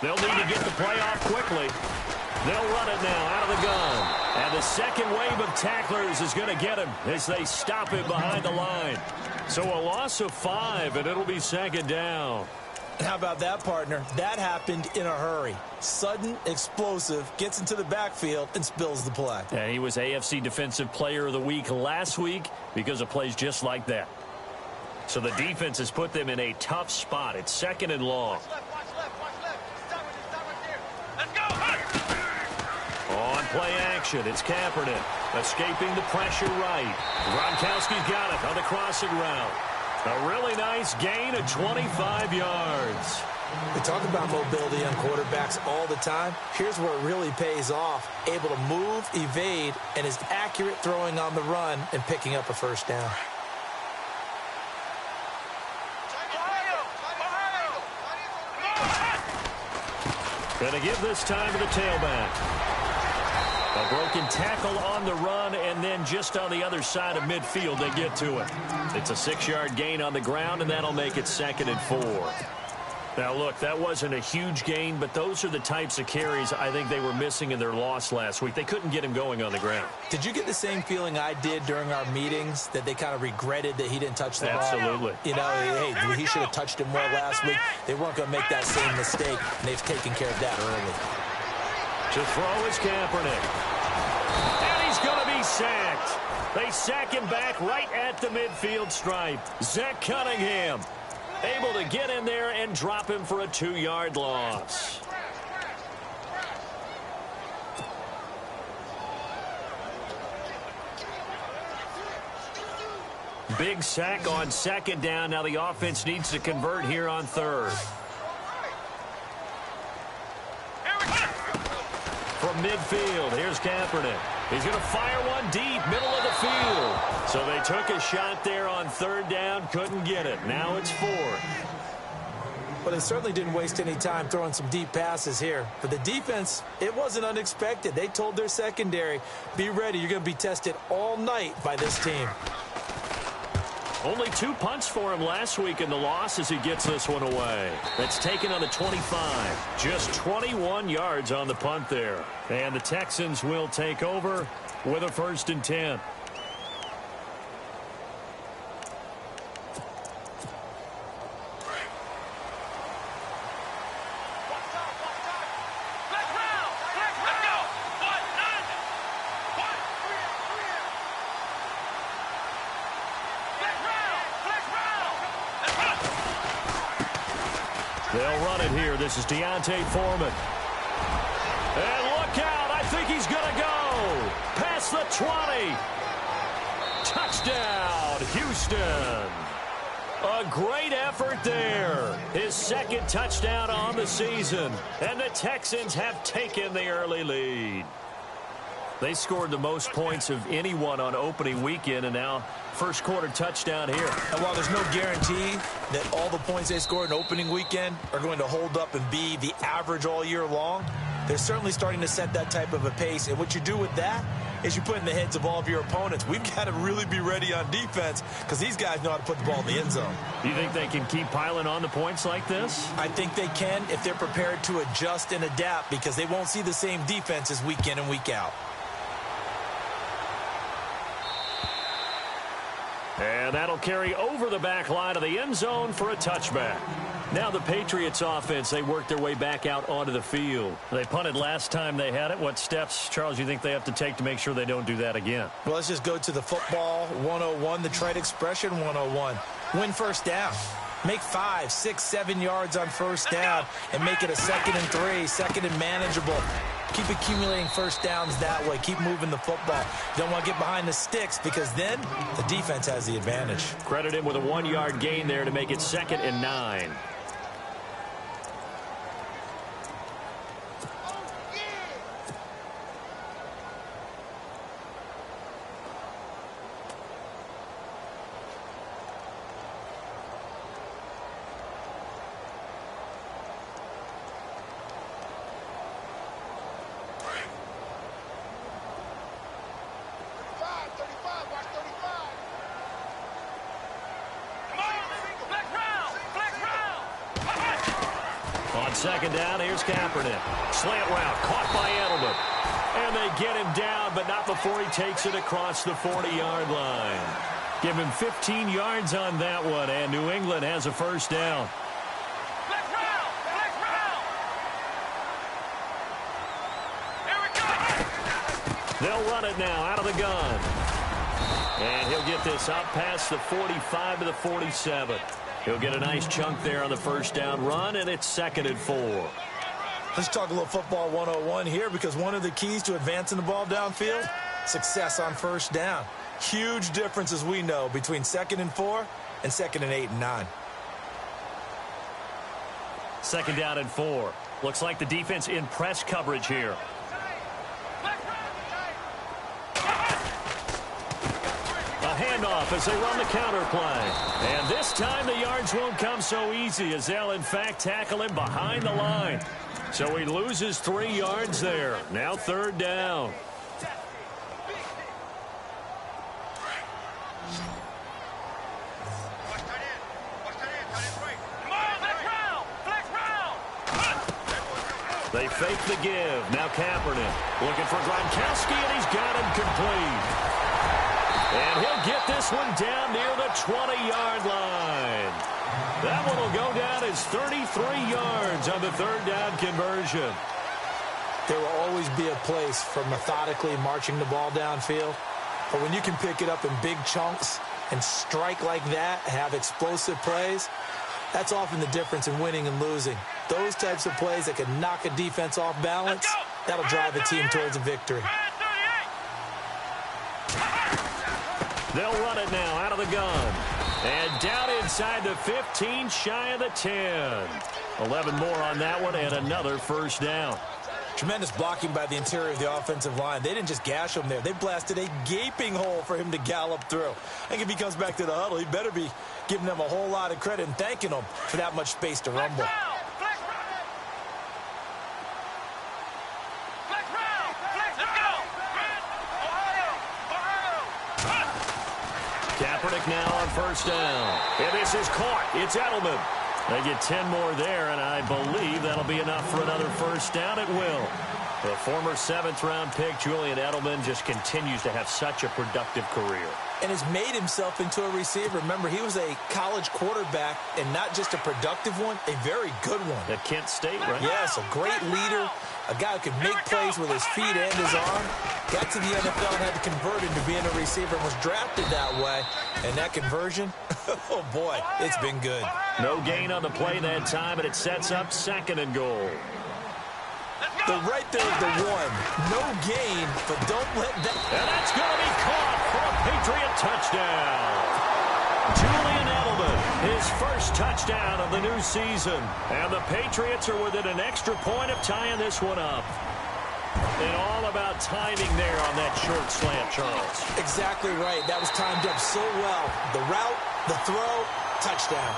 They'll need to get the play off quickly. They'll run it now out of the gun. And the second wave of tacklers is going to get him as they stop him behind the line. So a loss of 5, and it'll be second down. How about that, partner? That happened in a hurry. Sudden, explosive, gets into the backfield, and spills the play. And he was AFC Defensive Player of the Week last week because of plays just like that. So the defense has put them in a tough spot. It's second and long. On play action, it's Kaepernick. Escaping the pressure right. Gronkowski's got it on the crossing route. A really nice gain of 25 yards. We talk about mobility on quarterbacks all the time. Here's where it really pays off. Able to move, evade, and is accurate throwing on the run and picking up a first down. Gonna give this time to the tailback. A broken tackle on the run, and then just on the other side of midfield, they get to it. It's a 6-yard gain on the ground, and that'll make it second and 4. Now, look, that wasn't a huge gain, but those are the types of carries I think they were missing in their loss last week. They couldn't get him going on the ground. Did you get the same feeling I did during our meetings, that they kind of regretted that he didn't touch the ball? Absolutely. You know, hey, he should have touched him more last week. They weren't going to make that same mistake, and they've taken care of that early. To throw is Kaepernick. And he's going to be sacked. They sack him back right at the midfield stripe. Zach Cunningham able to get in there and drop him for a 2-yard loss. Big sack on second down. Now the offense needs to convert here on third. From midfield, here's Kaepernick. He's going to fire one deep, middle of the field. So they took a shot there on third down, couldn't get it. Now it's 4. But they certainly didn't waste any time throwing some deep passes here. For the defense, it wasn't unexpected. They told their secondary, be ready, you're going to be tested all night by this team. Only 2 punts for him last week in the loss as he gets this one away. That's taken on the 25. Just 21 yards on the punt there. And the Texans will take over with a 1st and 10. They'll run it here. This is Deontay Foreman. And look out. I think he's going to go. Past the 20. Touchdown, Houston. A great effort there. His 2nd touchdown on the season. And the Texans have taken the early lead. They scored the most points of anyone on opening weekend, and now first quarter touchdown here. And while there's no guarantee that all the points they scored in opening weekend are going to hold up and be the average all year long, they're certainly starting to set that type of a pace. And what you do with that is you put in the heads of all of your opponents, we've got to really be ready on defense because these guys know how to put the ball in the end zone. Do you think they can keep piling on the points like this? I think they can if they're prepared to adjust and adapt, because they won't see the same defenses week in and week out. And that'll carry over the back line of the end zone for a touchback. Now the Patriots offense, they work their way back out onto the field. They punted last time they had it. What steps, Charles, you think they have to take to make sure they don't do that again? Well, let's just go to the football 101, the trite expression 101. Win first down. Make 5, 6, 7 yards on first down and make it a 2nd and 3, 2nd and manageable. Keep accumulating first downs that way. Keep moving the football. You don't want to get behind the sticks because then the defense has the advantage. Credit him with a 1-yard gain there to make it 2nd and 9. second down. Here's Kaepernick. Slant route caught by Edelman. And they get him down, but not before he takes it across the 40-yard line. Give him 15 yards on that one, and New England has a first down. They'll run it now out of the gun. And he'll get this up past the 45 to the 47. He'll get a nice chunk there on the first down run, and it's 2nd and 4. Let's talk a little football 101 here, because one of the keys to advancing the ball downfield, success on first down. Huge difference, as we know, between 2nd and 4 and 2nd and 8 and 9. 2nd down and 4. Looks like the defense in press coverage here. Handoff as they run the counter play. And this time the yards won't come so easy, as they'll in fact tackle him behind the line. So he loses 3 yards there. Now 3rd down. They fake the give. Now Kaepernick looking for Gronkowski, and he's got him complete. And he'll get this one down near the 20-yard line. That one will go down as 33 yards on the 3rd down conversion. There will always be a place for methodically marching the ball downfield. But when you can pick it up in big chunks and strike like that, have explosive plays, that's often the difference in winning and losing. Those types of plays that can knock a defense off balance, that'll drive a team towards a victory. They'll run it now out of the gun. And down inside the 15, shy of the 10. 11 more on that one, and another first down. Tremendous blocking by the interior of the offensive line. They didn't just gash him there. They blasted a gaping hole for him to gallop through. I think if he comes back to the huddle, he better be giving them a whole lot of credit and thanking them for that much space to rumble. Kaepernick now on first down. And this is caught. It's Edelman. They get 10 more there, and I believe that'll be enough for another first down. It will. The former 7th-round pick, Julian Edelman, just continues to have such a productive career. And has made himself into a receiver. Remember, he was a college quarterback, and not just a productive one, a very good one. At Kent State, right? Yes, a great leader, a guy who could make plays with his feet and his arm. Got to the NFL and had to convert into being a receiver and was drafted that way. And that conversion, oh boy, it's been good. No gain on the play that time, and it sets up 2nd and goal. The right there is the one. No gain, but don't let that. And that's going to be caught for a Patriot touchdown. Julian Edelman, his first touchdown of the new season. And the Patriots are within an extra point of tying this one up. And all about timing there on that short slant, Charles. Exactly right. That was timed up so well. The route, the throw, touchdown.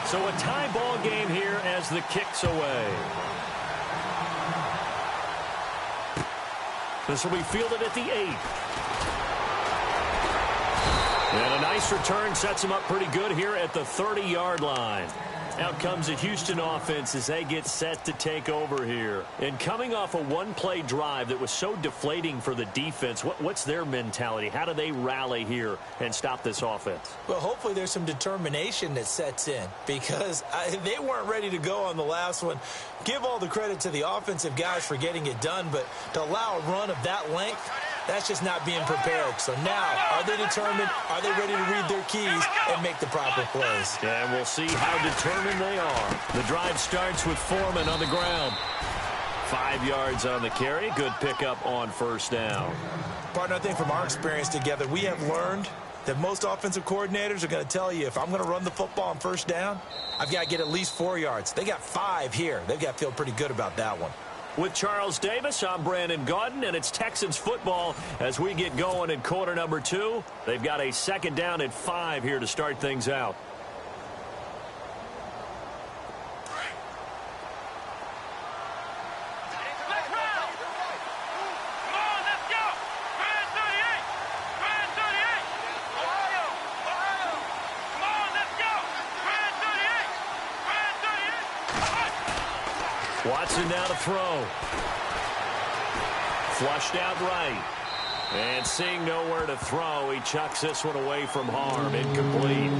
So a tie ball game here as the kick's away. This will be fielded at the 8. And a nice return sets him up pretty good here at the 30-yard line. Out comes the Houston offense as they get set to take over here. And coming off a one-play drive that was so deflating for the defense, what's their mentality? How do they rally here and stop this offense? Well, hopefully there's some determination that sets in, because they weren't ready to go on the last one. Give all the credit to the offensive guys for getting it done, but to allow a run of that length, that's just not being prepared. So now, are they determined? Are they ready to read their keys and make the proper plays? And we'll see how determined they are. The drive starts with Foreman on the ground. 5 yards on the carry. Good pickup on first down. Partner, I think from our experience together, we have learned that most offensive coordinators are going to tell you, if I'm going to run the football on first down, I've got to get at least 4 yards. They got 5 here. They've got to feel pretty good about that one. With Charles Davis, I'm Brandon Gaudin, and it's Texans football as we get going in quarter number 2. They've got a 2nd down and 5 here to start things out. Watson now to throw. Flushed out right. And seeing nowhere to throw, he chucks this one away from harm. Incomplete.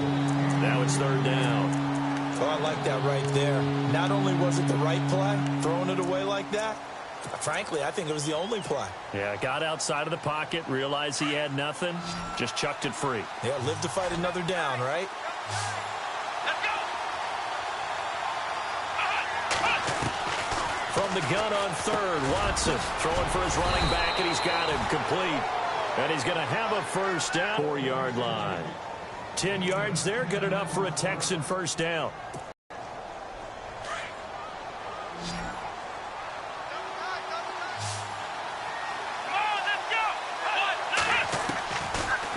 Now it's third down. Oh, I like that right there. Not only was it the right play, throwing it away like that, frankly, I think it was the only play. Yeah, got outside of the pocket, realized he had nothing, just chucked it free. Yeah, live to fight another down, right? From the gun on third, Watson throwing for his running back, and he's got him complete. And he's going to have a first down, 4-yard line. 10 yards there, good enough for a Texan first down.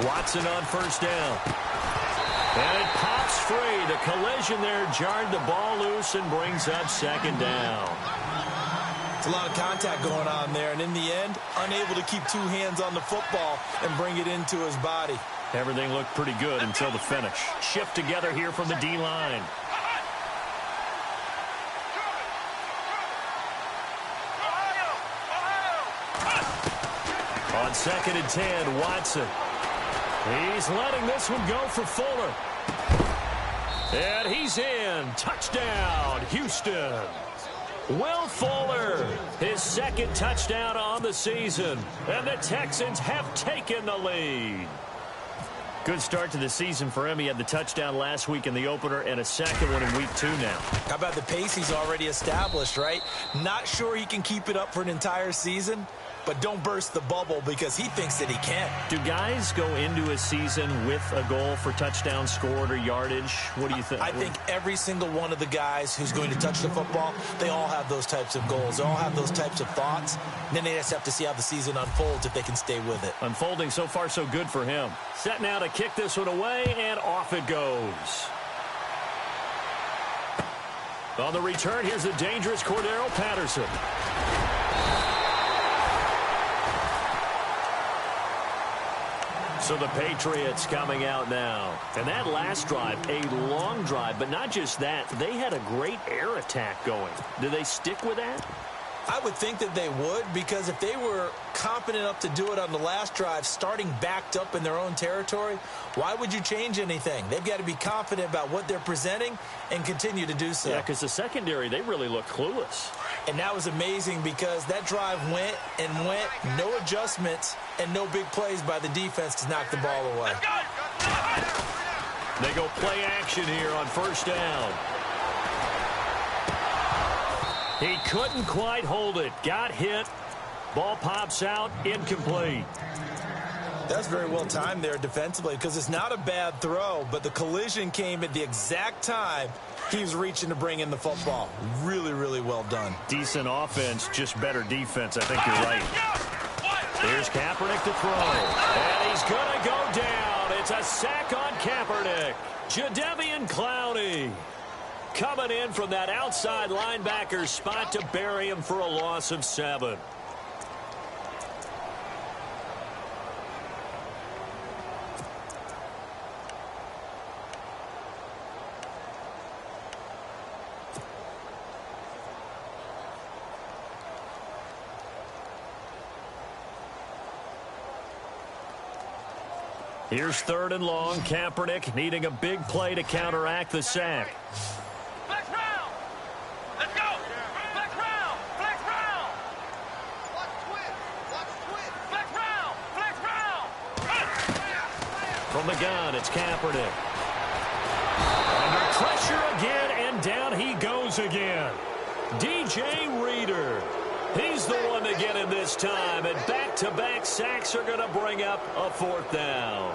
Watson on first down. And it pops free. The collision there jarred the ball loose and brings up second down. It's a lot of contact going on there, and in the end, unable to keep two hands on the football and bring it into his body. Everything looked pretty good until the finish. Shift together here from the D-line. On 2nd and 10, Watson. He's letting this one go for Fuller. And he's in. Touchdown, Houston. Will Fuller, his second touchdown on the season. And the Texans have taken the lead. Good start to the season for him. He had the touchdown last week in the opener and a second one in week 2 now. How about the pace he's already established, right? Not sure he can keep it up for an entire season, but don't burst the bubble because he thinks that he can. Do guys go into a season with a goal for touchdowns scored or yardage? What do you think? I think every single one of the guys who's going to touch the football, they all have those types of goals. They all have those types of thoughts. And then they just have to see how the season unfolds if they can stay with it. Unfolding so far so good for him. Set now to kick this one away, and off it goes. On the return, here's the dangerous Cordero Patterson. So the Patriots coming out now. And that last drive, a long drive, but not just that. They had a great air attack going. Do they stick with that? I would think that they would, because if they were competent enough to do it on the last drive, starting backed up in their own territory, why would you change anything? They've got to be confident about what they're presenting and continue to do so. Yeah, because the secondary, they really looked clueless. And that was amazing because that drive went and went, no adjustments and no big plays by the defense to knock the ball away. They go play action here on first down. He couldn't quite hold it. Got hit. Ball pops out. Incomplete. That's very well timed there defensively because it's not a bad throw, but the collision came at the exact time he was reaching to bring in the football. Really, really well done. Decent offense, just better defense. I think you're right. Here's Kaepernick to throw. And he's going to go down. It's a sack on Kaepernick. Jadeveon Clowney coming in from that outside linebacker spot to bury him for a loss of 7. Here's 3rd and long. Kaepernick needing a big play to counteract the sack. Flex round. Let's go. Flex round. Flex round. Watch twist. Watch twist. Flex round. Flex round. From the gun, it's Kaepernick. Under pressure again, and down he goes again. DJ Reader. He's the one to get him this time, and back-to-back sacks are going to bring up a 4th down.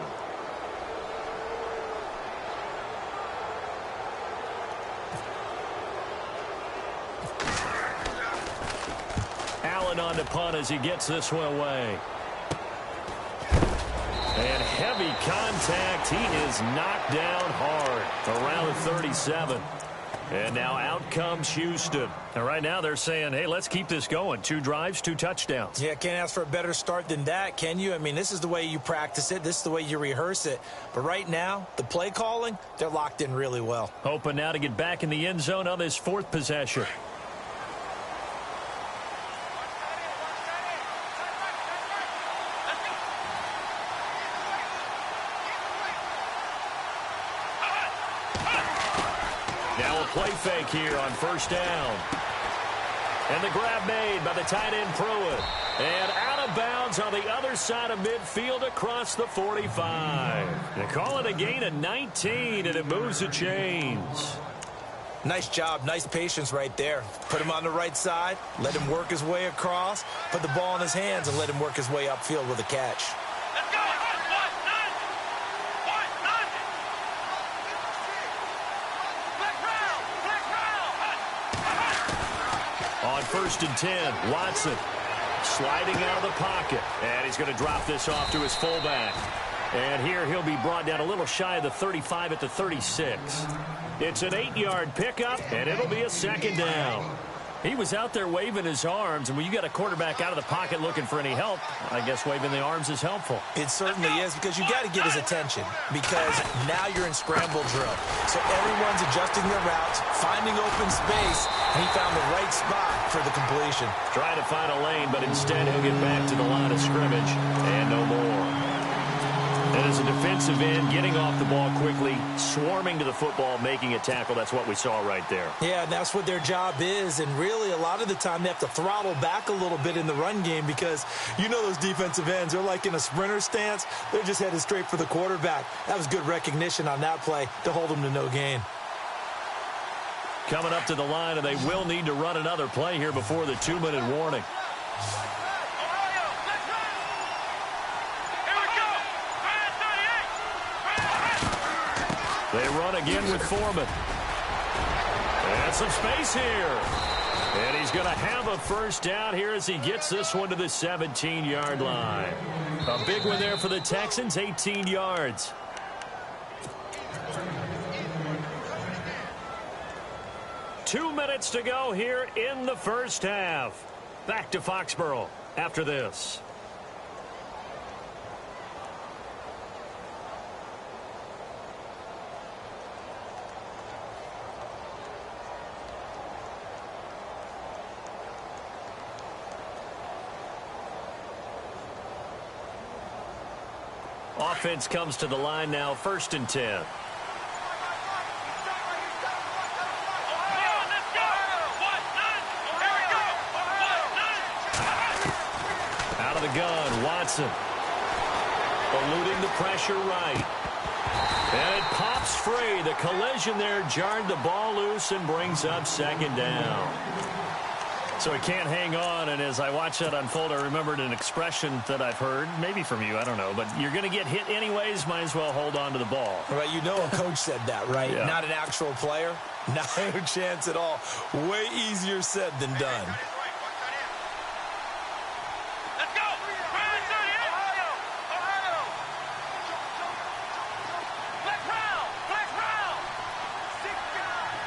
Allen on the punt as he gets this one away. And heavy contact. He is knocked down hard around the 37. And now out comes Houston. And right now they're saying, hey, let's keep this going. 2 drives, 2 touchdowns. Yeah, can't ask for a better start than that, can you? I mean, this is the way you practice it. This is the way you rehearse it. But right now, the play calling, they're locked in really well. Hoping now to get back in the end zone on this 4th possession. play fake here on first down. And the grab made by the tight end Pruitt. And out of bounds on the other side of midfield across the 45. They call it a gain of 19, and it moves the chains. Nice job, nice patience right there. Put him on the right side, let him work his way across, put the ball in his hands, and let him work his way upfield with a catch. Let's go! On first and 10, Watson sliding out of the pocket. And he's going to drop this off to his fullback. And here he'll be brought down a little shy of the 35 at the 36. It's an 8-yard pickup, and it'll be a second down. He was out there waving his arms, and when you got a quarterback out of the pocket looking for any help, I guess waving the arms is helpful. It certainly is, because you got to get his attention, because now you're in scramble drill. So everyone's adjusting their routes, finding open space, and he found the right spot for the completion. Trying to find a lane, but instead he'll get back to the line of scrimmage, and no more. And as a defensive end, getting off the ball quickly, swarming to the football, making a tackle, that's what we saw right there. Yeah, and that's what their job is, and really a lot of the time they have to throttle back a little bit in the run game, because you know those defensive ends, they're like in a sprinter stance. They're just headed straight for the quarterback. That was good recognition on that play to hold them to no gain. Coming up to the line, and they will need to run another play here before the 2-minute warning. They run again with Foreman. And some space here. And he's going to have a first down here as he gets this one to the 17-yard line. A big one there for the Texans, 18 yards. Two minutes to go here in the first half. Back to Foxborough after this. Offense comes to the line now, first and 10. Out of the gun, Watson. Eluding the pressure right. And it pops free. The collision there jarred the ball loose and brings up second down. So he can't hang on, and as I watch that unfold, I remembered an expression that I've heard, maybe from you, I don't know, but you're going to get hit anyways, might as well hold on to the ball. Right, you know a coach said that, right? Yeah. Not an actual player. No chance at all. Way easier said than done. Let's go! Flex round! Flex round! 6 yards!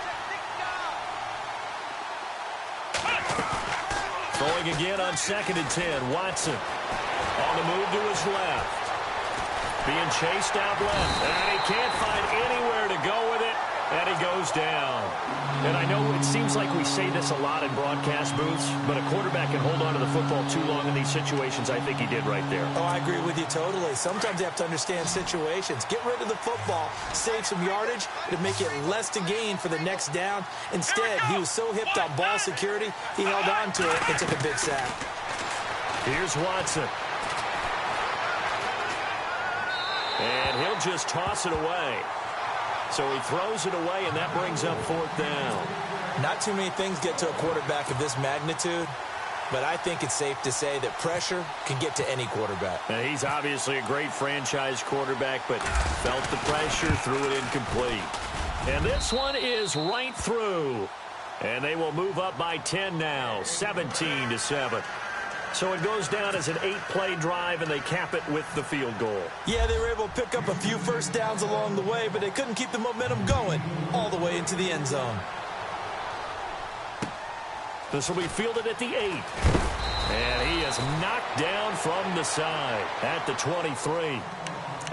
Throwing again on second and 10, Watson. On the move to his left. Being chased out left. And he can't find anywhere to go with it. And he goes down. And I know it seems like we say this a lot in broadcast booths, but a quarterback can hold on to the football too long in these situations. I think he did right there. Oh, I agree with you totally. Sometimes you have to understand situations. Get rid of the football, save some yardage to make it less to gain for the next down. Instead, he was so hipped on ball security, he held on to it and took a big sack. Here's Watson. And he'll just toss it away. So he throws it away, and that brings up fourth down. Not too many things get to a quarterback of this magnitude, but I think it's safe to say that pressure can get to any quarterback. Now, he's obviously a great franchise quarterback, but felt the pressure, threw it incomplete. And this one is right through. And they will move up by 10 now, 17-7. So it goes down as an 8-play drive, and they cap it with the field goal. Yeah, they were able to pick up a few first downs along the way, but they couldn't keep the momentum going all the way into the end zone. This will be fielded at the 8. And he is knocked down from the side at the 23.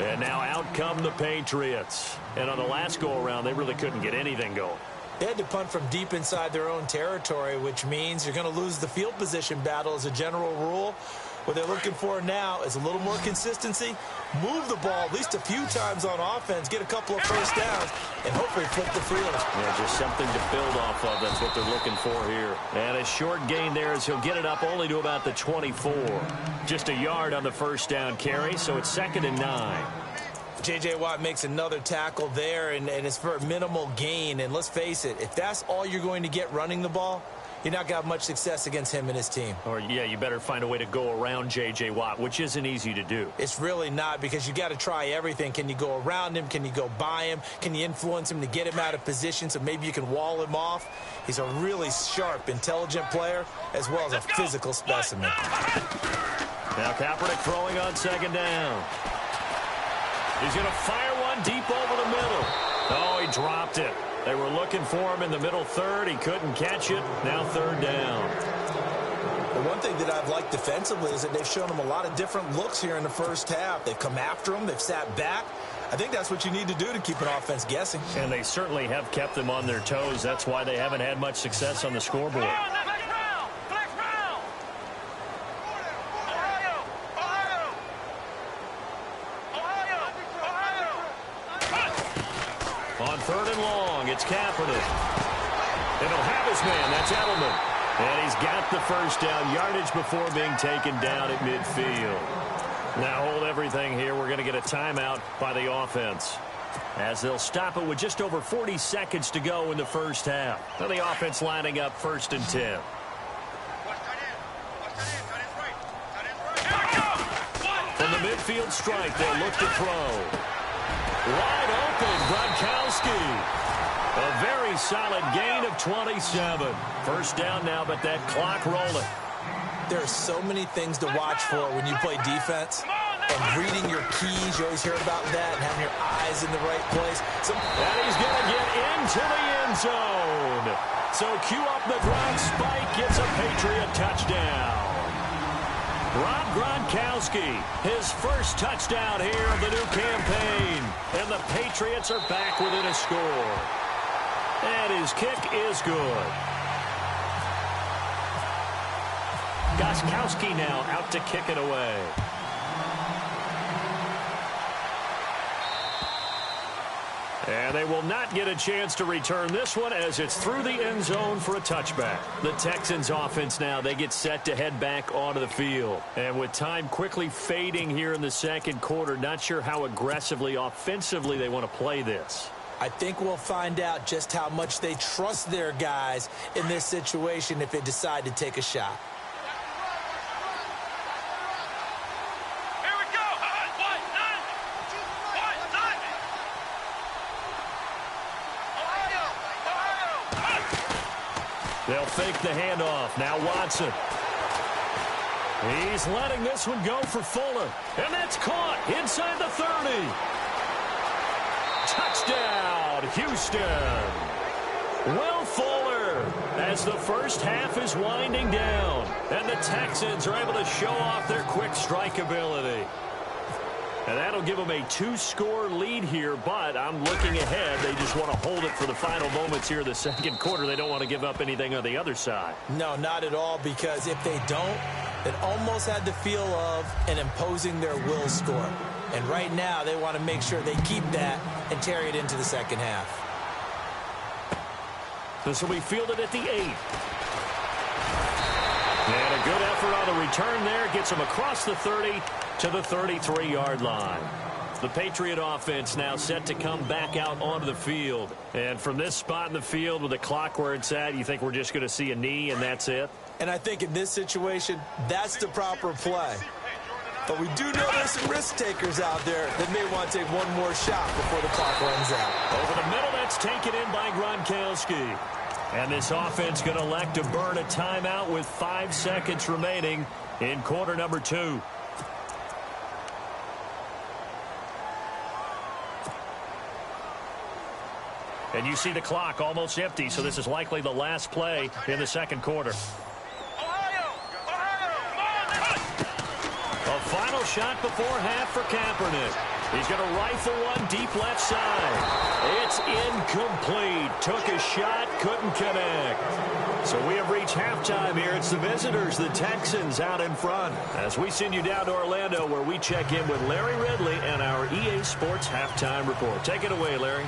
And now out come the Patriots. And on the last go-around, they really couldn't get anything going. They had to punt from deep inside their own territory, which means you're going to lose the field position battle as a general rule, What they're looking for now is a little more consistency, move the ball at least a few times on offense, get a couple of first downs, and hopefully flip the field. Yeah, just something to build off of. That's what they're looking for here. And a short gain there as he'll get it up only to about the 24. Just a yard on the first down carry, so it's 2nd and 9. J.J. Watt makes another tackle there, and it's for a minimal gain. And let's face it, if that's all you're going to get running the ball, you're not going to have much success against him and his team. Or, yeah, you better find a way to go around J.J. Watt, which isn't easy to do. It's really not, because you got to try everything. Can you go around him? Can you go by him? Can you influence him to get him out of position so maybe you can wall him off? He's a really sharp, intelligent player, as well as a physical specimen. Now Kaepernick throwing on 2nd down. He's going to fire one deep over the middle. Oh, he dropped it. They were looking for him in the middle third. He couldn't catch it. Now 3rd down. The one thing that I've liked defensively is that they've shown him a lot of different looks here in the first half. They've come after him. They've sat back. I think that's what you need to do to keep an offense guessing. And they certainly have kept them on their toes. That's why they haven't had much success on the scoreboard. On 3rd and long, it's Kaepernick. And he'll have his man. That's Edelman. And he's got the first down, yardage before being taken down at midfield. Now hold everything here. We're going to get a timeout by the offense, as they'll stop it with just over 40 seconds to go in the first half. Now the offense lining up 1st and 10. From the midfield stripe, they'll look to throw. Wide open, Gronkowski. A very solid gain of 27. First down now, but that clock rolling. There are so many things to watch for when you play defense. And reading your keys, you always hear about that, and having your eyes in the right place. And he's going to get into the end zone. So cue up the Gronk spike, gets a Patriot touchdown. Rob Gronkowski, his first touchdown here of the new campaign. And the Patriots are back within a score. And his kick is good. Gronkowski now out to kick it away. And they will not get a chance to return this one as it's through the end zone for a touchback. The Texans offense now, they get set to head back onto the field. And with time quickly fading here in the second quarter, not sure how aggressively, offensively they want to play this. I think we'll find out just how much they trust their guys in this situation if they decide to take a shot. They'll fake the handoff. Now Watson. He's letting this one go for Fuller. And that's caught inside the 30. Touchdown, Houston. Will Fuller, as the first half is winding down. And the Texans are able to show off their quick strike ability. And that'll give them a 2-score lead here, but I'm looking ahead. They just want to hold it for the final moments here in the second quarter. They don't want to give up anything on the other side. No, not at all, because if they don't, it almost had the feel of an imposing their will score. And right now, they want to make sure they keep that and carry it into the second half. This will be fielded at the 8. And a good effort on the return there. Gets them across the 30 to the 33-yard line. The Patriot offense now set to come back out onto the field. And from this spot in the field with the clock where it's at, you think we're just going to see a knee and that's it? And I think in this situation, that's the proper play. But we do know there's some risk takers out there that may want to take one more shot before the clock runs out. Over the middle, that's taken in by Gronkowski. And this offense going to elect to burn a timeout with 5 seconds remaining in quarter number 2. And you see the clock almost empty, so this is likely the last play in the second quarter. A final shot before half for Kaepernick. He's going to rifle one deep left side. It's incomplete. Took a shot, couldn't connect. So we have reached halftime here. It's the visitors, the Texans, out in front. As we send you down to Orlando, where we check in with Larry Ridley and our EA Sports Halftime Report. Take it away, Larry.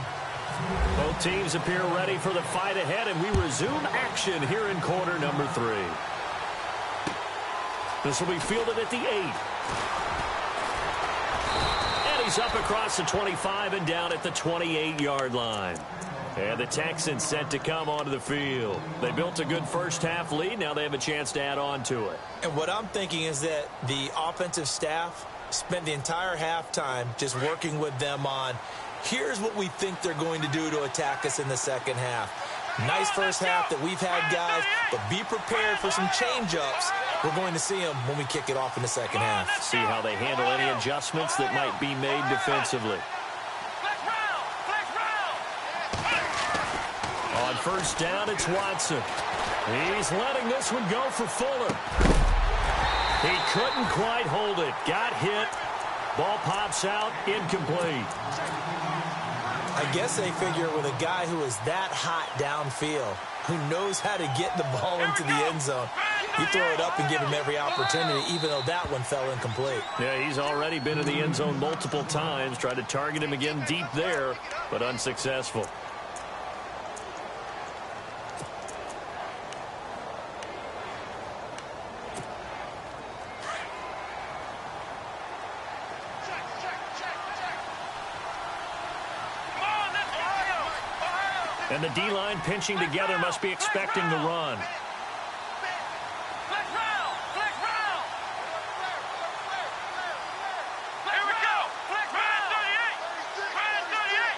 Both teams appear ready for the fight ahead, and we resume action here in quarter number 3. This will be fielded at the 8. And he's up across the 25 and down at the 28-yard line. And the Texans set to come onto the field. They built a good first-half lead. Now they have a chance to add on to it. And what I'm thinking is that the offensive staff spent the entire halftime just working with them on, here's what we think they're going to do to attack us in the second half. Nice first half that we've had, guys, but be prepared for some change-ups. We're going to see them when we kick it off in the second half. See how they handle any adjustments that might be made defensively. On first down, it's Watson. He's letting this one go for Fuller. He couldn't quite hold it. Got hit. Ball pops out, incomplete. I guess they figure with a guy who is that hot downfield, who knows how to get the ball into the end zone, you throw it up and give him every opportunity, even though that one fell incomplete. Yeah, he's already been in the end zone multiple times. Tried to target him again deep there, but unsuccessful. And the D-line pinching together must be expecting the run. Flex round! Flex round! Here we go! Flex round! 38! Round 38!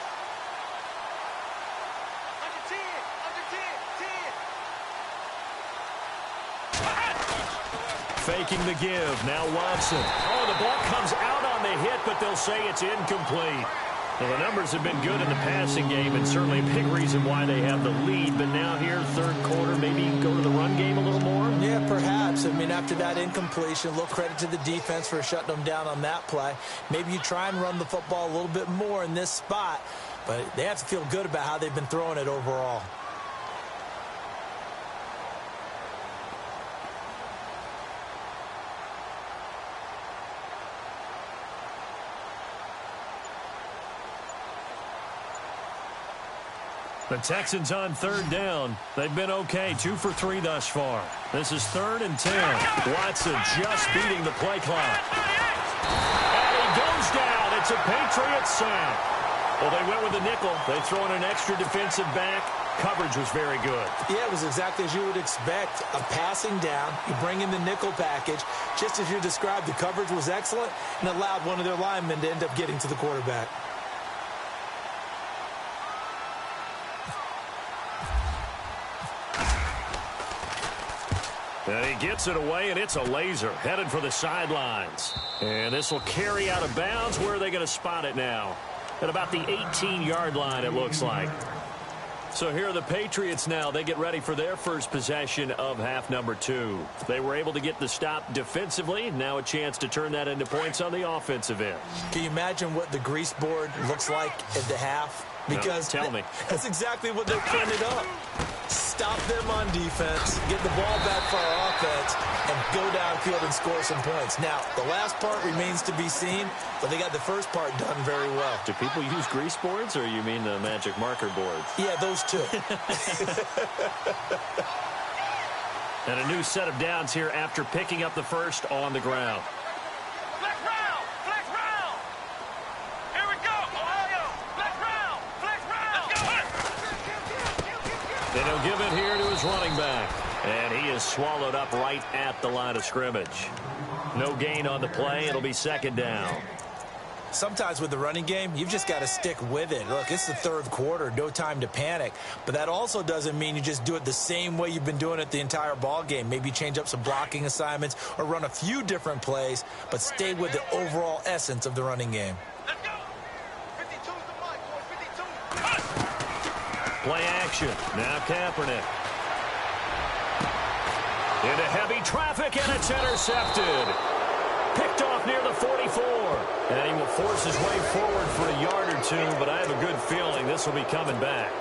Under 10! Faking the give. Now Watson. Oh, the ball comes out on the hit, but they'll say it's incomplete. Well, the numbers have been good in the passing game, and certainly a big reason why they have the lead. But now here, third quarter, maybe go to the run game a little more? Yeah, perhaps. I mean, after that incompletion, a little credit to the defense for shutting them down on that play. Maybe you try and run the football a little bit more in this spot, but they have to feel good about how they've been throwing it overall. The Texans on third down. They've been okay, 2 for 3 thus far. This is 3rd and 10. Watson just beating the play clock. And he goes down. It's a Patriot sack. Well, they went with a nickel. They throw in an extra defensive back. Coverage was very good. Yeah, it was exactly as you would expect. A passing down. You bring in the nickel package. Just as you described, the coverage was excellent and allowed one of their linemen to end up getting to the quarterback. And he gets it away, and it's a laser headed for the sidelines. And this will carry out of bounds. Where are they going to spot it now? At about the 18-yard line, it looks like. So here are the Patriots now. They get ready for their first possession of half number 2. They were able to get the stop defensively. Now a chance to turn that into points on the offensive end. Can you imagine what the grease board looks like at the half? Because no, tell me. That's exactly what they printed up. Stop them on defense, get the ball back for our offense, and go downfield and score some points. Now, the last part remains to be seen, but they got the first part done very well. Do people use grease boards, or you mean the magic marker boards? Yeah, those two. And a new set of downs here after picking up the first on the ground. Flex round! Flex round! Here we go! Ohio! Flex round! Flex round! Let's go! Then he'll give it here to his running back. And he is swallowed up right at the line of scrimmage. No gain on the play. It'll be second down. Sometimes with the running game, you've just got to stick with it. Look, it's the third quarter, no time to panic. But that also doesn't mean you just do it the same way you've been doing it the entire ball game. Maybe change up some blocking assignments or run a few different plays, but stay with the overall essence of the running game. Let's go! 52's the mark, boys. 52. Play action. Now Kaepernick. Into heavy traffic, and it's intercepted. Picked off near the 44. And he will force his way forward for a yard or two, but I have a good feeling this will be coming back.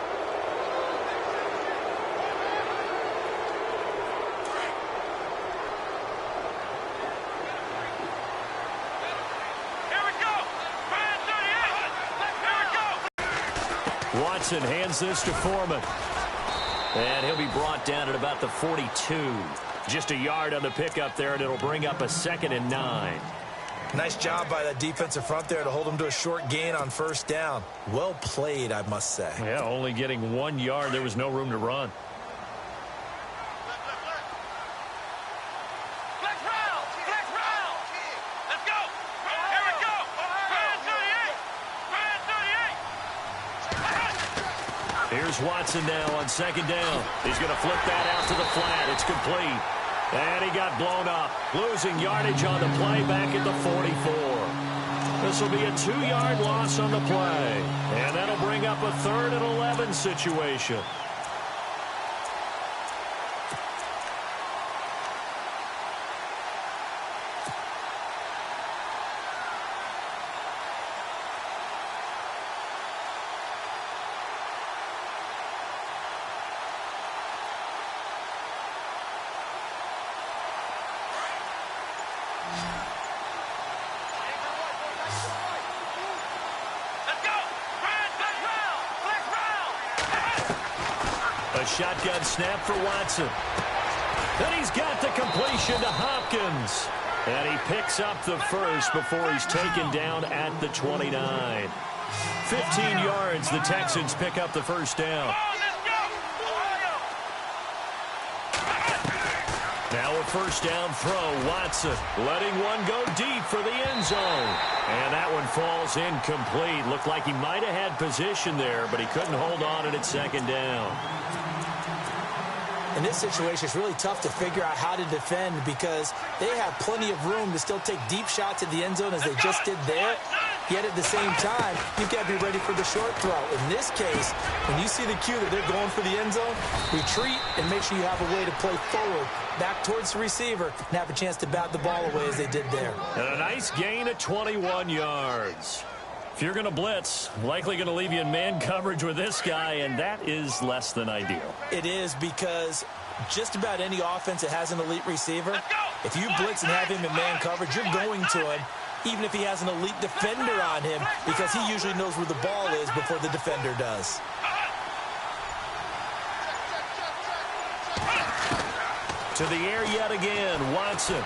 Watson hands this to Foreman. And he'll be brought down at about the 42. Just a yard on the pickup there, and it'll bring up a 2nd and 9. Nice job by that defensive front there to hold him to a short gain on first down. Well played, I must say. Yeah, only getting 1 yard. There was no room to run. Here's Watson now on 2nd down. He's going to flip that out to the flat. It's complete. And he got blown up. Losing yardage on the play back at the 44. This will be a 2-yard loss on the play. And that'll bring up a 3rd and 11 situation. A shotgun snap for Watson. And he's got the completion to Hopkins. And he picks up the first before he's taken down at the 29. 15 yards, the Texans pick up the first down. Now a first down throw, Watson letting one go deep for the end zone. And that one falls incomplete. Looked like he might have had position there, but he couldn't hold on at 2nd down. In this situation, it's really tough to figure out how to defend because they have plenty of room to still take deep shots at the end zone as they just did there. Yet at the same time, you've got to be ready for the short throw. In this case, when you see the cue that they're going for the end zone, retreat and make sure you have a way to play forward, back towards the receiver, and have a chance to bat the ball away as they did there. And a nice gain of 21 yards. If you're going to blitz, likely going to leave you in man coverage with this guy, and that is less than ideal. It is because just about any offense that has an elite receiver, if you blitz and have him in man coverage, you're going to him, even if he has an elite defender on him, because he usually knows where the ball is before the defender does. To the air yet again, Watson.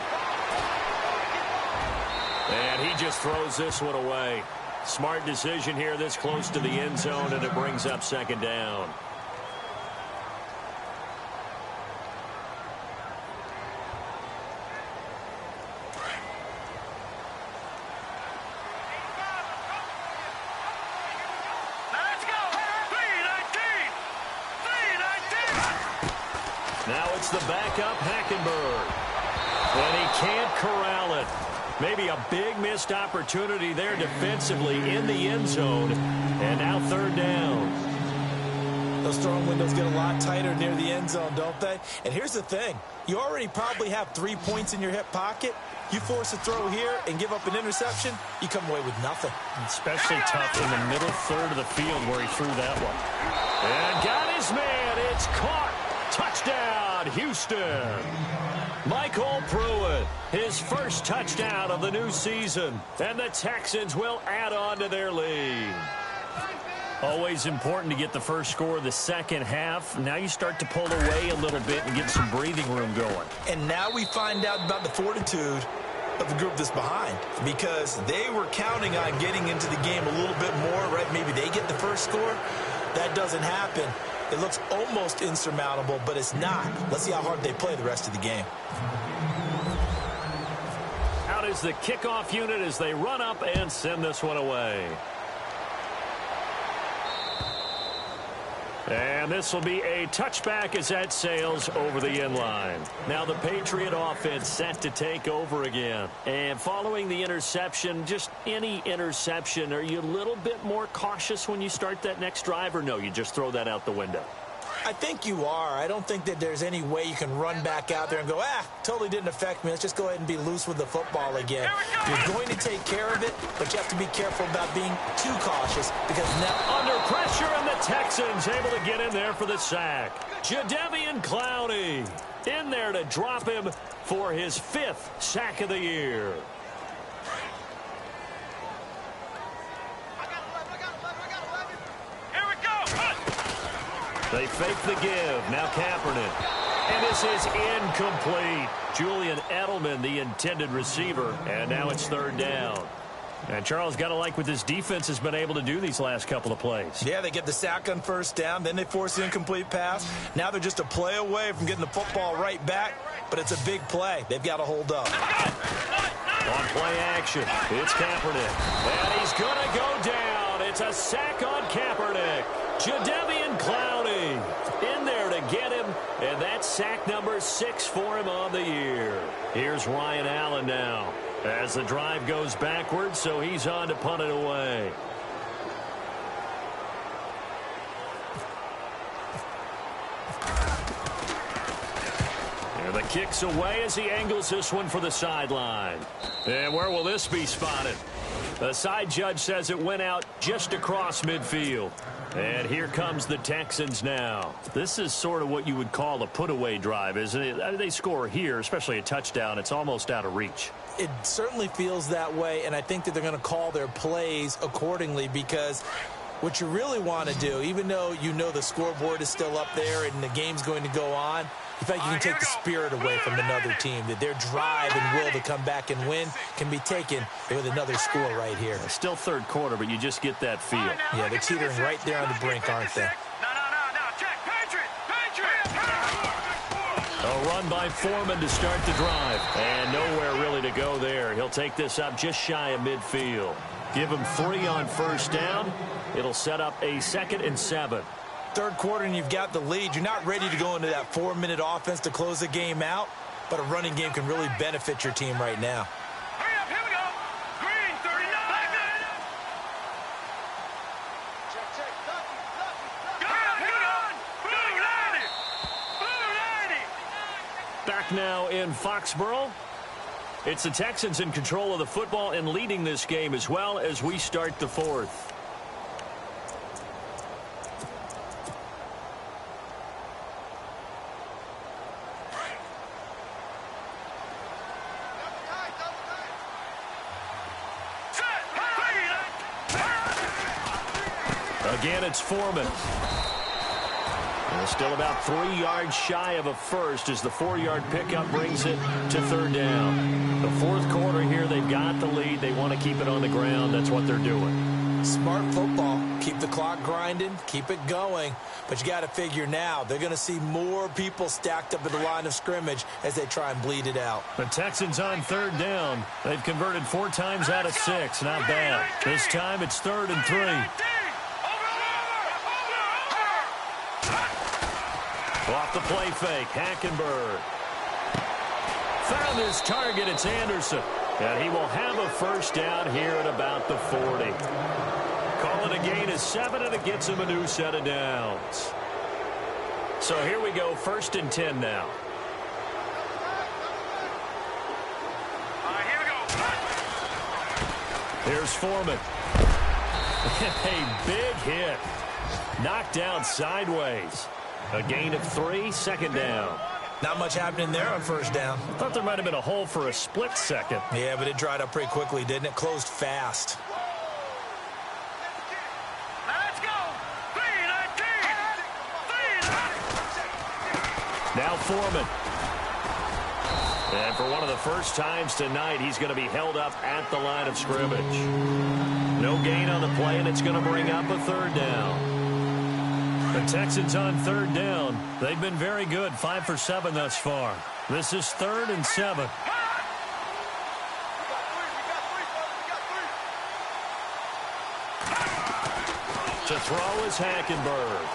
And he just throws this one away. Smart decision here this close to the end zone, and it brings up 2nd down. Now it's the backup, Hackenberg. And he can't corral it. Maybe a big missed opportunity there defensively in the end zone. And now 3rd down. Those throwing windows get a lot tighter near the end zone, don't they? And here's the thing. You already probably have 3 points in your hip pocket. You force a throw here and give up an interception, you come away with nothing. Especially tough in the middle third of the field where he threw that one. And got his man. It's caught. Touchdown, Houston. Michael Pruitt, his first touchdown of the new season. And the Texans will add on to their lead. Always important to get the first score of the second half. Now you start to pull away a little bit and get some breathing room going. And now we find out about the fortitude of the group that's behind, because they were counting on getting into the game a little bit more, right? Maybe they get the first score. That doesn't happen. It looks almost insurmountable, but it's not. Let's see how hard they play the rest of the game. Out is the kickoff unit as they run up and send this one away. And this will be a touchback as that sails over the end line. Now the Patriot offense set to take over again. And following the interception, just any interception, are you a little bit more cautious when you start that next drive, or no, you just throw that out the window? I think you are. I don't think that there's any way you can run back out there and go, totally didn't affect me. Let's just go ahead and be loose with the football again. You're going to take care of it, but you have to be careful about being too cautious because now under pressure, and the Texans able to get in there for the sack. Jadeveon Clowney in there to drop him for his 5th sack of the year. They fake the give. Now Kaepernick. And this is incomplete. Julian Edelman, the intended receiver. And now it's 3rd down. And Charles, got to like what this defense has been able to do these last couple of plays. Yeah, they get the sack on 1st down. Then they force the incomplete pass. Now they're just a play away from getting the football right back. But it's a big play. They've got to hold up. On play action, it's Kaepernick. And he's going to go down. It's a sack on Kaepernick. Jadeveon Clowney in there to get him, and that's sack number 6 for him on the year. Here's Ryan Allen now as the drive goes backwards, so he's on to punt it away. And the kick's away as he angles this one for the sideline. And where will this be spotted? The side judge says it went out just across midfield. And here comes the Texans now. This is sort of what you would call a put-away drive, isn't it? I mean, they score here, especially a touchdown. It's almost out of reach. It certainly feels that way, and I think that they're going to call their plays accordingly because what you really want to do, even though you know the scoreboard is still up there and the game's going to go on, you think you can take the spirit away from another team, that their drive and will to come back and win can be taken with another score right here. It's still 3rd quarter, but you just get that feel. Yeah, they're teetering right there on the brink, aren't they? No, check. Patriot! A run by Foreman to start the drive. And nowhere really to go there. He'll take this up just shy of midfield. Give him 3 on 1st down. It'll set up a 2nd and 7. 3rd quarter and you've got the lead. You're not ready to go into that 4-minute offense to close the game out, but a running game can really benefit your team right now. Hurry up, here we go. Green, 39. Blue 90. Back now in Foxborough. It's the Texans in control of the football and leading this game as well as we start the 4th. Again, it's Foreman. And still about 3 yards shy of a first as the 4-yard pickup brings it to 3rd down. The 4th quarter here, they've got the lead. They want to keep it on the ground. That's what they're doing. Smart football. Keep the clock grinding. Keep it going. But you got to figure now, they're going to see more people stacked up at the line of scrimmage as they try and bleed it out. The Texans on 3rd down. They've converted 4 times out of 6. Not bad. This time it's 3rd and 3. Off the play fake, Hackenberg. Found his target, it's Anderson. And he will have a 1st down here at about the 40. Call it a gain of 7, and it gets him a new set of downs. So here we go, 1st and 10 now. All right, here we go. Here's Foreman. A big hit. Knocked down sideways. A gain of 3, 2nd down. Not much happening there on 1st down. Thought there might have been a hole for a split second. Yeah, but it dried up pretty quickly, didn't it? Closed fast. Now let's go. 3-19. Now Foreman. And for one of the first times tonight, he's going to be held up at the line of scrimmage. No gain on the play, and it's going to bring up a 3rd down. The Texans on 3rd down. They've been very good, 5 for 7 thus far. This is 3rd and 7. To throw is Hackenberg.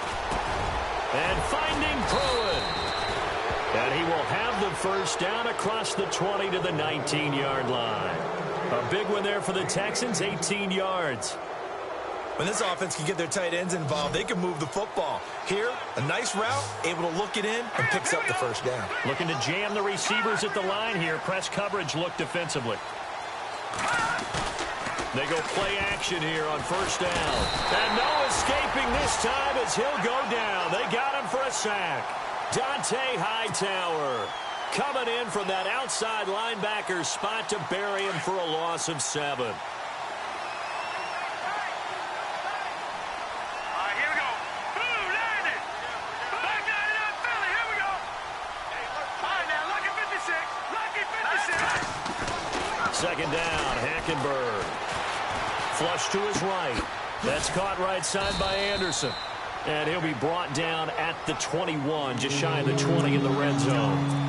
And finding Pruitt. And he will have the 1st down across the 20 to the 19-yard line. A big one there for the Texans, 18 yards. When this offense can get their tight ends involved, they can move the football. Here, a nice route, able to look it in, and picks up the first down. Looking to jam the receivers at the line here. Press coverage look defensively. They go play action here on first down. And no escaping this time as he'll go down. They got him for a sack. Dante Hightower coming in from that outside linebacker spot to bury him for a loss of 7. Second down, Hackenberg. Flush to his right. That's caught right side by Anderson. And he'll be brought down at the 21, just shy of the 20 in the red zone.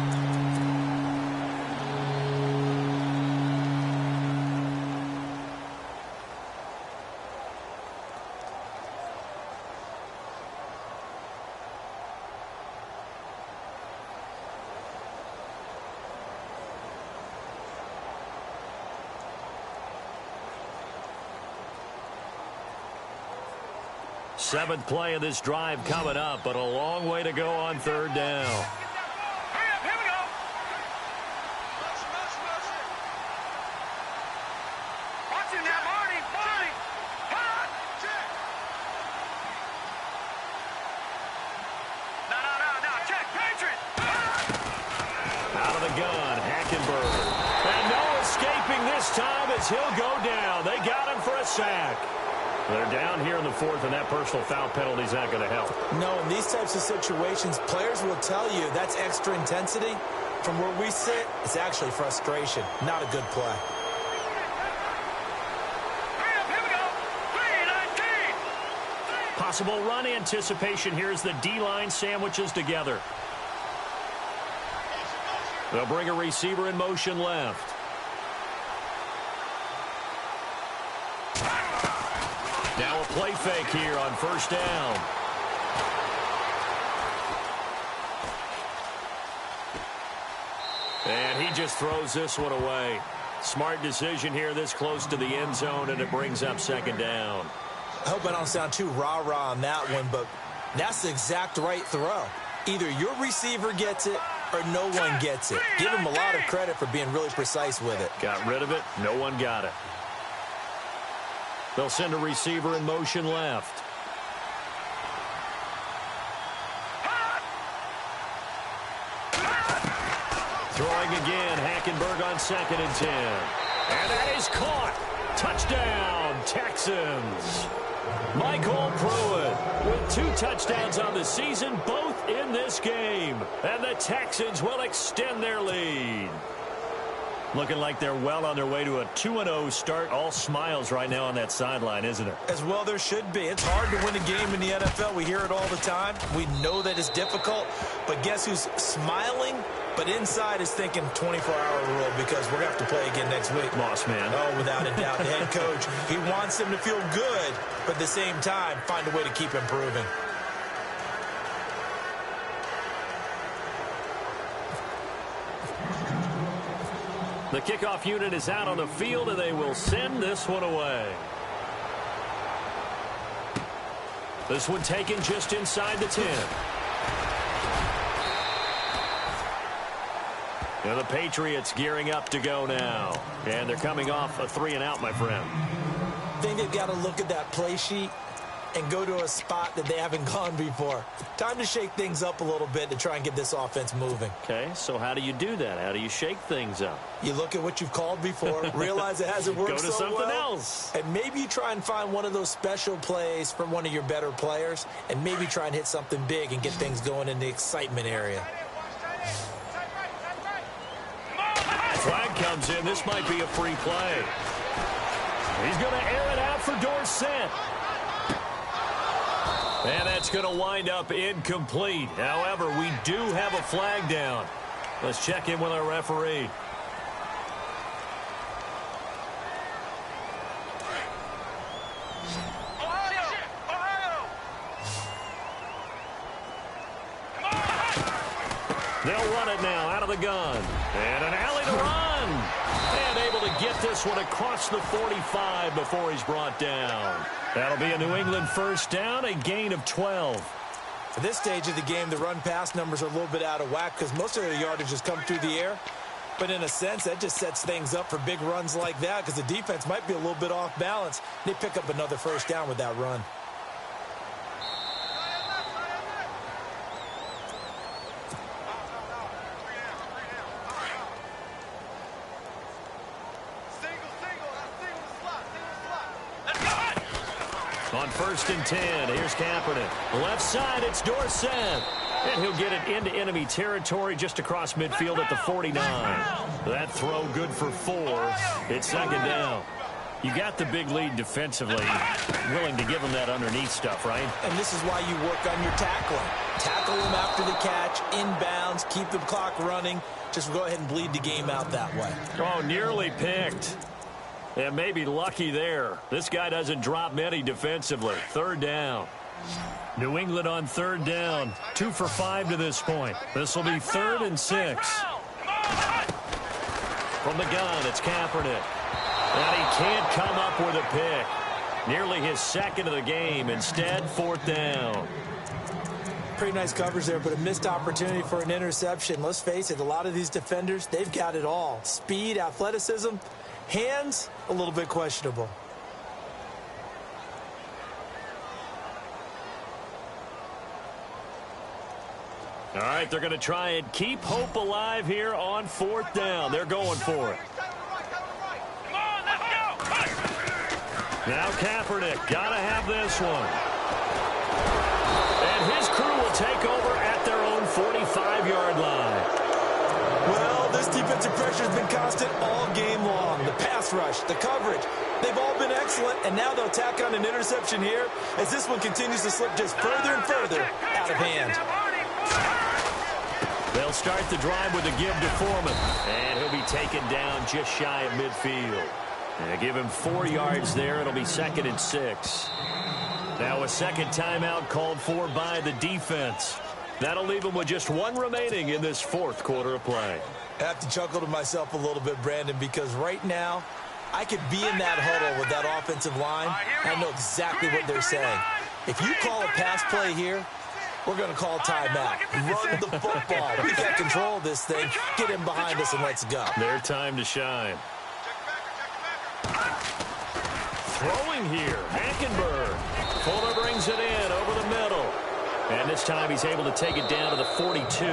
Seventh play of this drive coming up, but a long way to go on third down. Here we go. Watch him now, Marty. No. Check, Patriot. Out of the gun, Hackenberg. And no escaping this time as he'll go down. They got him for a sack. They're down here in the fourth, and that personal foul penalty is not going to help. No, in these types of situations, players will tell you that's extra intensity. From where we sit, it's actually frustration, not a good play. Here we go. 3-19. Possible run anticipation here as the D-line sandwiches together. They'll bring a receiver in motion left. Now a play fake here on first down. And he just throws this one away. Smart decision here this close to the end zone, and it brings up second down. I hope I don't sound too rah-rah on that one, but that's the exact right throw. Either your receiver gets it or no one gets it. Give him a lot of credit for being really precise with it. Got rid of it. No one got it. They'll send a receiver in motion left. Throwing again, Hackenberg on 2nd and 10. And that is caught. Touchdown, Texans. Michael Pruitt with 2 touchdowns on the season, both in this game. And the Texans will extend their lead. Looking like they're well on their way to a 2-0 start. All smiles right now on that sideline, isn't it? As well there should be. It's hard to win a game in the NFL. We hear it all the time. We know that it's difficult. But guess who's smiling? But inside is thinking 24-hour rule because we're going to have to play again next week. Boss man. Oh, without a doubt. The head coach, he wants them to feel good, but at the same time, find a way to keep improving. The kickoff unit is out on the field, and they will send this one away. This one taken just inside the 10. Now the Patriots gearing up to go now. And they're coming off a 3-and-out, my friend. I think they've got to look at that play sheet and go to a spot that they haven't gone before. Time to shake things up a little bit to try and get this offense moving. Okay, so how do you do that? How do you shake things up? You look at what you've called before, realize it hasn't worked so well. Go to something else. And maybe you try and find one of those special plays from one of your better players, and maybe try and hit something big and get things going in the excitement area. Flag comes in. This might be a free play. He's going to air it out for Dorsett. And that's going to wind up incomplete. However, we do have a flag down. Let's check in with our referee. They'll run it now out of the gun. And an alley to run. And able to get this one across the 45 before he's brought down. That'll be a New England first down, a gain of 12. At this stage of the game, the run-pass numbers are a little bit out of whack because most of the yardage has come through the air. But in a sense, that just sets things up for big runs like that because the defense might be a little bit off balance. They pick up another first down with that run. On 1st and 10, here's Kaepernick. Left side, it's Dorsett. And he'll get it into enemy territory just across midfield at the 49. That throw good for 4. It's 2nd down. You got the big lead defensively. Willing to give him that underneath stuff, right? And this is why you work on your tackling. Tackle him after the catch, inbounds, keep the clock running. Just go ahead and bleed the game out that way. Oh, nearly picked. And maybe lucky there. This guy doesn't drop many defensively. 3rd down. New England on 3rd down. 2 for 5 to this point. This will be 3rd and 6. From the gun, it's Kaepernick. And he can't come up with a pick. Nearly his 2nd of the game. Instead, 4th down. Pretty nice coverage there, but a missed opportunity for an interception. Let's face it, a lot of these defenders, they've got it all. Speed, athleticism, hands, a little bit questionable. All right, they're going to try and keep hope alive here on 4th down. They're going for it. Now Kaepernick, got to have this one. And his crew will take over at their own 45-yard line. Well, this defensive pressure has been constant all game long. The pass rush, the coverage, they've all been excellent, and now they'll tack on an interception here as this one continues to slip just further and further out of hand. They'll start the drive with a give to Foreman, and he'll be taken down just shy of midfield. And give him 4 yards there. It'll be 2nd and 6. Now a second timeout called for by the defense. That'll leave him with just 1 remaining in this 4th quarter of play. I have to chuckle to myself a little bit, Brandon, because right now I could be in that huddle with that offensive line. I know exactly what they're saying. If you call a pass play here, we're going to call timeout. Run the football. We got control of this thing. Get him behind us and let's go. Their time to shine. Throwing here, Hackenberg. Fuller brings it in over the middle. And this time he's able to take it down to the 42.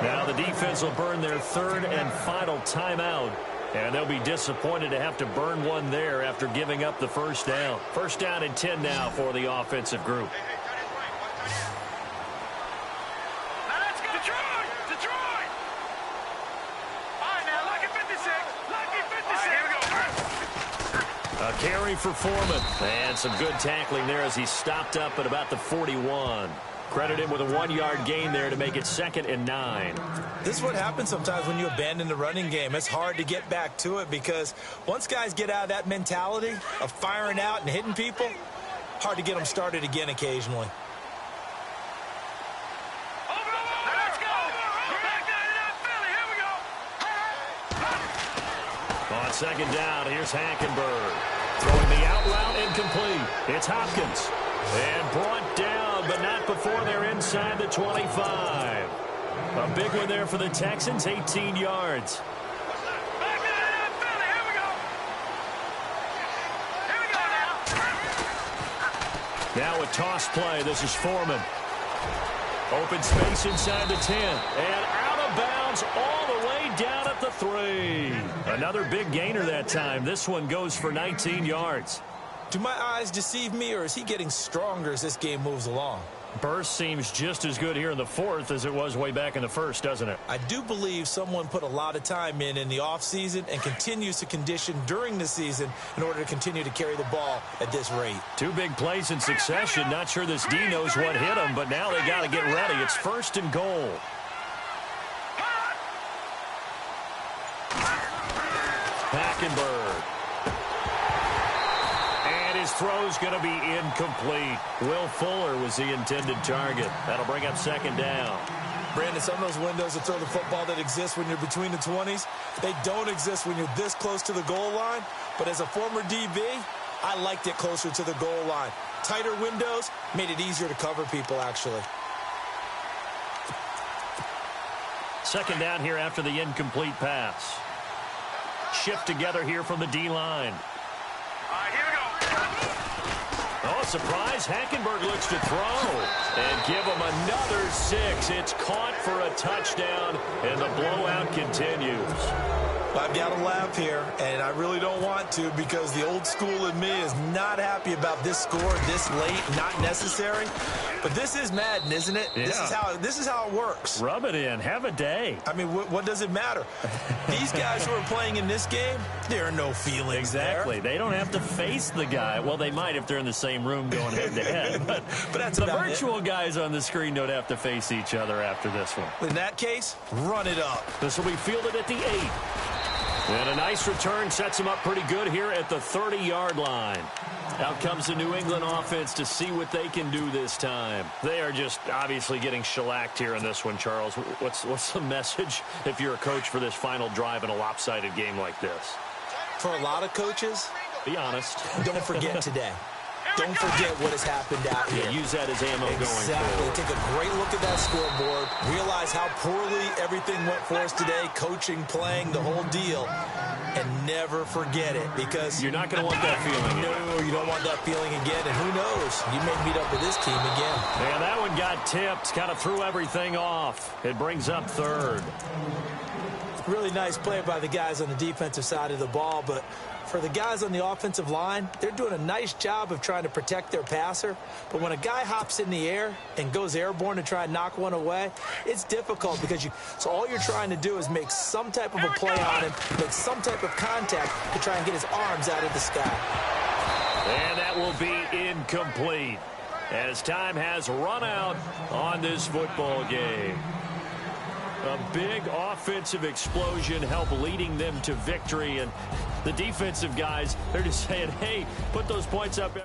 Now the defense will burn their 3rd and final timeout. And they'll be disappointed to have to burn one there after giving up the first down. 1st down and 10 now for the offensive group. A carry for Foreman. And some good tackling there as he stopped up at about the 41. Credit him with a 1-yard gain there to make it 2nd and 9. This is what happens sometimes when you abandon the running game. It's hard to get back to it because once guys get out of that mentality of firing out and hitting people, hard to get them started again occasionally. On 2nd down, here's Hackenberg. Throwing the out route incomplete. It's Hopkins. And brought down, but not before they're inside the 25. A big one there for the Texans, 18 yards. Now a toss play. This is Foreman. Open space inside the 10. And out of bounds all the way down at the 3. Another big gainer that time. This one goes for 19 yards. Do my eyes deceive me, or is he getting stronger as this game moves along? Burst seems just as good here in the 4th as it was way back in the 1st, doesn't it? I do believe someone put a lot of time in the offseason and continues to condition during the season in order to continue to carry the ball at this rate. 2 big plays in succession. Not sure this D knows what hit him, but now they got to get ready. It's 1st and goal. Hackenberg. And his throw's going to be incomplete. Will Fuller was the intended target. That'll bring up 2nd down. Brandon, some of those windows to throw the football that exist when you're between the 20s, they don't exist when you're this close to the goal line. But as a former DB, I liked it closer to the goal line. Tighter windows made it easier to cover people, actually. Second down here after the incomplete pass. Shift together here from the D-line. Here we go. Oh, surprise. Hackenberg looks to throw. And give him another 6. It's caught for a touchdown, and the blowout continues. I've got to laugh here, and I really don't want to because the old school in me is not happy about this score this late, not necessary. But this is Madden, isn't it? Yeah. This is how it works. Rub it in. Have a day. I mean, what does it matter? These guys who are playing in this game, there are no feelings Exactly. there. They don't have to face the guy. Well, they might if they're in the same room going head-to-head. But that's the about virtual guys on the screen don't have to face each other after this one. In that case, run it up. This will be fielded at the 8. And a nice return sets him up pretty good here at the 30-yard line. Out comes the New England offense to see what they can do this time. They are just obviously getting shellacked here in this one, Charles. What's the message if you're a coach for this final drive in a lopsided game like this? For a lot of coaches, be honest. Don't forget today. Don't forget what has happened out here. Yeah, use that as ammo going forward. Take a great look at that scoreboard. Realize how poorly everything went for us today. Coaching, playing, the whole deal. And never forget it because you're not going to want that feeling. No, you don't want that feeling again. And who knows? You may meet up with this team again. And that one got tipped. Kind of threw everything off. It brings up 3rd. Really nice play by the guys on the defensive side of the ball, but for the guys on the offensive line, they're doing a nice job of trying to protect their passer. But when a guy hops in the air and goes airborne to try and knock one away, it's difficult because so all you're trying to do is make some type of a play on him, make some type of contact to try and get his arms out of the sky. And that will be incomplete as time has run out on this football game. A big offensive explosion helped leading them to victory. And the defensive guys, they're just saying, hey, put those points up.